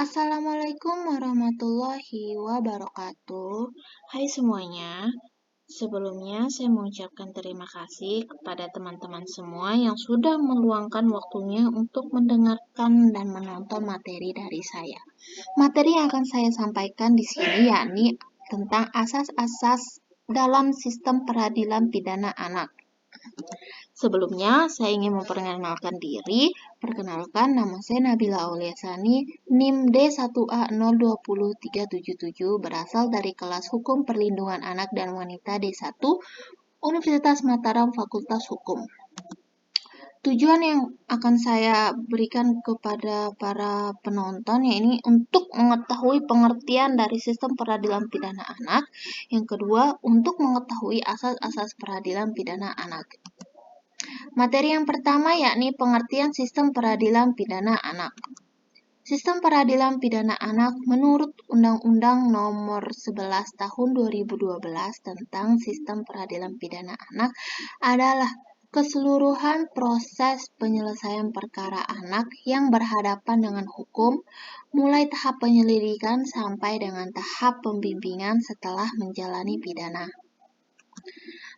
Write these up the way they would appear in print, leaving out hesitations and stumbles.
Assalamualaikum warahmatullahi wabarakatuh. Hai semuanya, sebelumnya saya mengucapkan terima kasih kepada teman-teman semua yang sudah meluangkan waktunya untuk mendengarkan dan menonton materi dari saya. Materi yang akan saya sampaikan di sini yakni tentang asas-asas dalam sistem peradilan pidana anak. Sebelumnya, saya ingin memperkenalkan diri. Perkenalkan, nama saya Nabila Auliasani, NIM D1A020377, berasal dari kelas Hukum Perlindungan Anak dan Wanita D1, Universitas Mataram Fakultas Hukum. Tujuan yang akan saya berikan kepada para penonton yakni untuk mengetahui pengertian dari sistem peradilan pidana anak. Yang kedua, untuk mengetahui asas-asas peradilan pidana anak. Materi yang pertama yakni pengertian sistem peradilan pidana anak. Sistem peradilan pidana anak menurut Undang-Undang Nomor 11 Tahun 2012 tentang Sistem Peradilan Pidana Anak adalah keseluruhan proses penyelesaian perkara anak yang berhadapan dengan hukum, mulai tahap penyelidikan sampai dengan tahap pembimbingan setelah menjalani pidana.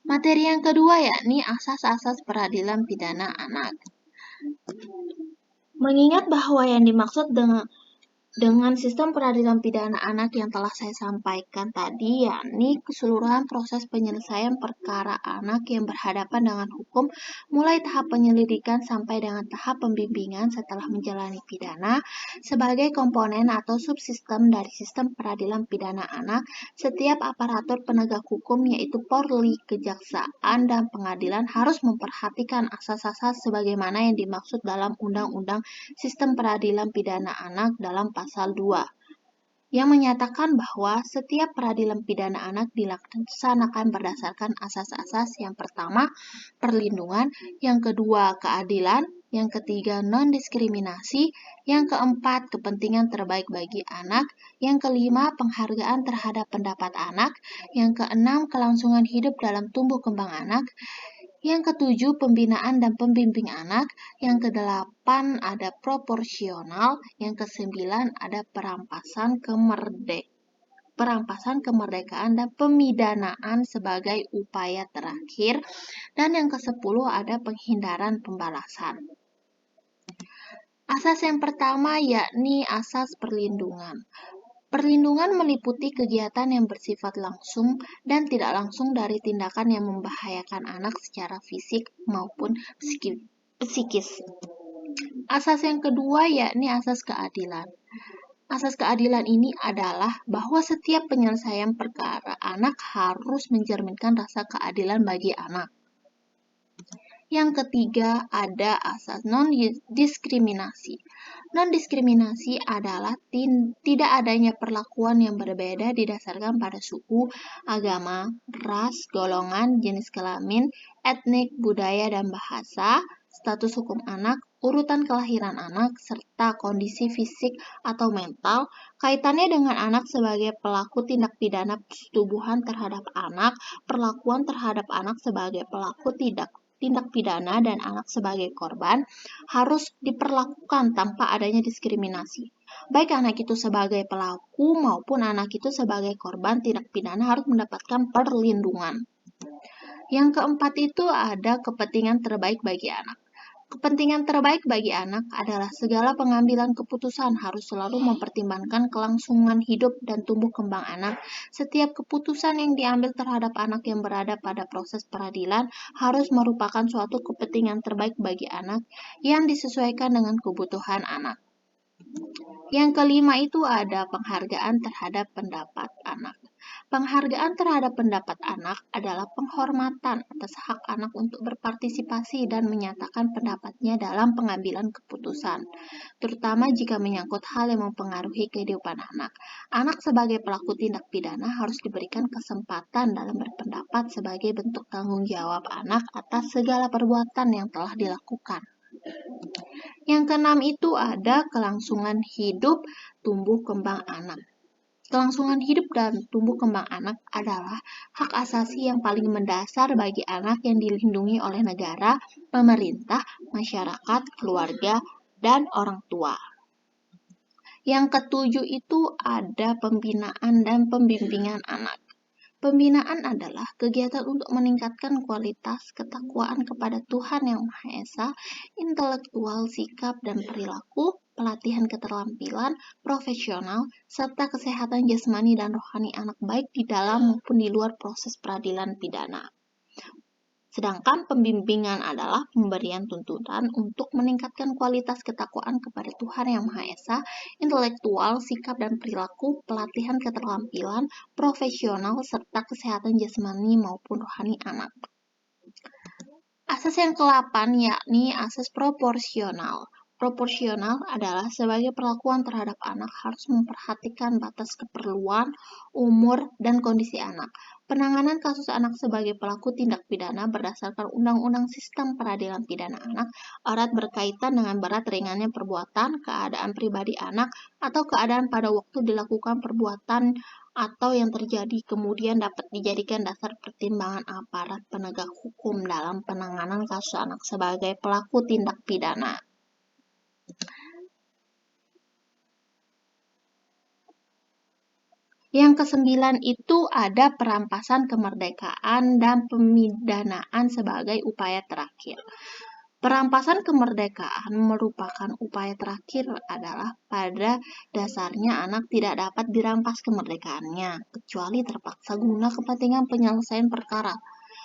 Materi yang kedua yakni asas-asas peradilan pidana anak. Mengingat bahwa yang dimaksud dengan sistem peradilan pidana anak yang telah saya sampaikan tadi, yakni keseluruhan proses penyelesaian perkara anak yang berhadapan dengan hukum, mulai tahap penyelidikan sampai dengan tahap pembimbingan setelah menjalani pidana, sebagai komponen atau subsistem dari sistem peradilan pidana anak, setiap aparatur penegak hukum yaitu Polri, Kejaksaan, dan Pengadilan harus memperhatikan asas-asas sebagaimana yang dimaksud dalam Undang-Undang Sistem Peradilan Pidana Anak dalam Pasal 2, yang menyatakan bahwa setiap peradilan pidana anak dilaksanakan berdasarkan asas-asas yang pertama, perlindungan, yang kedua, keadilan, yang ketiga, non-diskriminasi, yang keempat, kepentingan terbaik bagi anak, yang kelima, penghargaan terhadap pendapat anak, yang keenam, kelangsungan hidup dalam tumbuh kembang anak, yang ketujuh, pembinaan dan pembimbing anak. Yang kedelapan, ada proporsional. Yang kesembilan, ada perampasan kemerdekaan dan pemidanaan sebagai upaya terakhir. Dan yang kesepuluh, ada penghindaran pembalasan. Asas yang pertama yakni asas perlindungan. Perlindungan meliputi kegiatan yang bersifat langsung dan tidak langsung dari tindakan yang membahayakan anak secara fisik maupun psikis. Asas yang kedua yakni asas keadilan. Asas keadilan ini adalah bahwa setiap penyelesaian perkara anak harus mencerminkan rasa keadilan bagi anak. Yang ketiga, ada asas non-diskriminasi. Non-diskriminasi adalah tidak adanya perlakuan yang berbeda didasarkan pada suku, agama, ras, golongan, jenis kelamin, etnik, budaya, dan bahasa, status hukum anak, urutan kelahiran anak, serta kondisi fisik atau mental, kaitannya dengan anak sebagai pelaku tindak pidana persetubuhan terhadap anak, perlakuan terhadap anak sebagai pelaku tindak pidana dan anak sebagai korban harus diperlakukan tanpa adanya diskriminasi. Baik anak itu sebagai pelaku maupun anak itu sebagai korban tindak pidana harus mendapatkan perlindungan. Yang keempat itu ada kepentingan terbaik bagi anak. Kepentingan terbaik bagi anak adalah segala pengambilan keputusan harus selalu mempertimbangkan kelangsungan hidup dan tumbuh kembang anak. Setiap keputusan yang diambil terhadap anak yang berada pada proses peradilan harus merupakan suatu kepentingan terbaik bagi anak yang disesuaikan dengan kebutuhan anak. Yang kelima itu ada penghargaan terhadap pendapat anak. Penghargaan terhadap pendapat anak adalah penghormatan atas hak anak untuk berpartisipasi dan menyatakan pendapatnya dalam pengambilan keputusan, terutama jika menyangkut hal yang mempengaruhi kehidupan anak. Anak sebagai pelaku tindak pidana harus diberikan kesempatan dalam berpendapat sebagai bentuk tanggung jawab anak atas segala perbuatan yang telah dilakukan. Yang keenam itu ada kelangsungan hidup tumbuh kembang anak. Kelangsungan hidup dan tumbuh kembang anak adalah hak asasi yang paling mendasar bagi anak yang dilindungi oleh negara, pemerintah, masyarakat, keluarga, dan orang tua. Yang ketujuh itu ada pembinaan dan pembimbingan anak. Pembinaan adalah kegiatan untuk meningkatkan kualitas ketakwaan kepada Tuhan Yang Maha Esa, intelektual, sikap, dan perilaku, pelatihan keterampilan profesional, serta kesehatan jasmani dan rohani anak baik di dalam maupun di luar proses peradilan pidana. Sedangkan pembimbingan adalah pemberian tuntunan untuk meningkatkan kualitas ketakwaan kepada Tuhan Yang Maha Esa, intelektual, sikap dan perilaku, pelatihan keterampilan profesional, serta kesehatan jasmani maupun rohani anak. Asas yang ke-8 yakni asas proporsional. Proporsional adalah sebagai perlakuan terhadap anak harus memperhatikan batas keperluan, umur, dan kondisi anak. Penanganan kasus anak sebagai pelaku tindak pidana berdasarkan Undang-Undang Sistem Peradilan Pidana Anak erat berkaitan dengan berat ringannya perbuatan, keadaan pribadi anak, atau keadaan pada waktu dilakukan perbuatan atau yang terjadi kemudian dapat dijadikan dasar pertimbangan aparat penegak hukum dalam penanganan kasus anak sebagai pelaku tindak pidana. Yang ke-9 itu ada perampasan kemerdekaan dan pemidanaan sebagai upaya terakhir. Perampasan kemerdekaan merupakan upaya terakhir adalah pada dasarnya anak tidak dapat dirampas kemerdekaannya, kecuali terpaksa guna kepentingan penyelesaian perkara.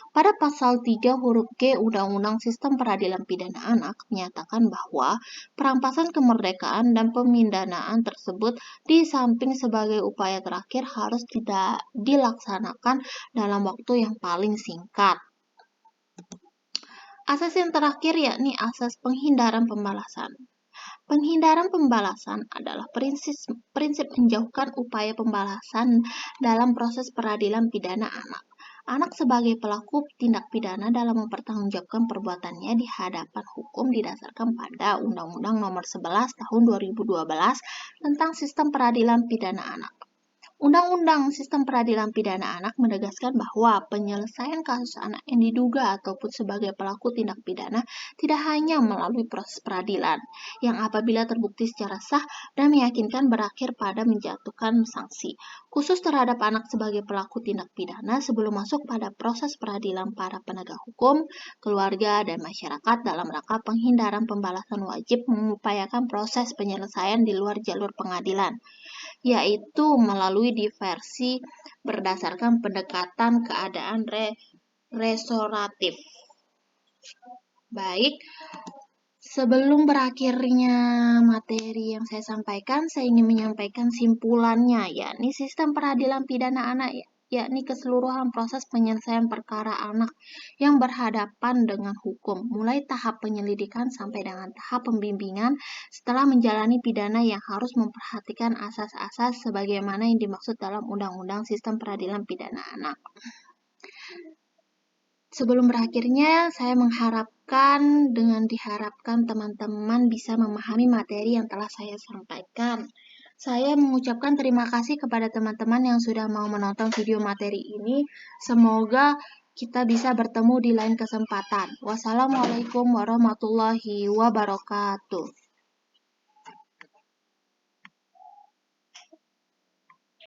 Pada pasal 3 huruf G Undang-Undang Sistem Peradilan Pidana Anak menyatakan bahwa perampasan kemerdekaan dan pemindanaan tersebut di samping sebagai upaya terakhir harus tidak dilaksanakan dalam waktu yang paling singkat. Asas yang terakhir yakni asas penghindaran pembalasan. Penghindaran pembalasan adalah prinsip menjauhkan upaya pembalasan dalam proses peradilan pidana anak. Anak sebagai pelaku tindak pidana dalam mempertanggungjawabkan perbuatannya di hadapan hukum didasarkan pada Undang-Undang Nomor 11 Tahun 2012 tentang Sistem Peradilan Pidana Anak. Undang-Undang Sistem Peradilan Pidana Anak menegaskan bahwa penyelesaian kasus anak yang diduga ataupun sebagai pelaku tindak pidana tidak hanya melalui proses peradilan, yang apabila terbukti secara sah dan meyakinkan berakhir pada menjatuhkan sanksi, khusus terhadap anak sebagai pelaku tindak pidana sebelum masuk pada proses peradilan para penegak hukum, keluarga, dan masyarakat dalam rangka penghindaran pembalasan wajib mengupayakan proses penyelesaian di luar jalur pengadilan, yaitu melalui diversi berdasarkan pendekatan keadaan restoratif. Baik, sebelum berakhirnya materi yang saya sampaikan, saya ingin menyampaikan simpulannya, yakni sistem peradilan pidana anak yakni keseluruhan proses penyelesaian perkara anak yang berhadapan dengan hukum, mulai tahap penyelidikan sampai dengan tahap pembimbingan setelah menjalani pidana yang harus memperhatikan asas-asas sebagaimana yang dimaksud dalam Undang-Undang Sistem Peradilan Pidana Anak. Sebelum berakhirnya, saya mengharapkan dengan diharapkan teman-teman bisa memahami materi yang telah saya sampaikan. Saya mengucapkan terima kasih kepada teman-teman yang sudah mau menonton video materi ini. Semoga kita bisa bertemu di lain kesempatan. Wassalamualaikum warahmatullahi wabarakatuh.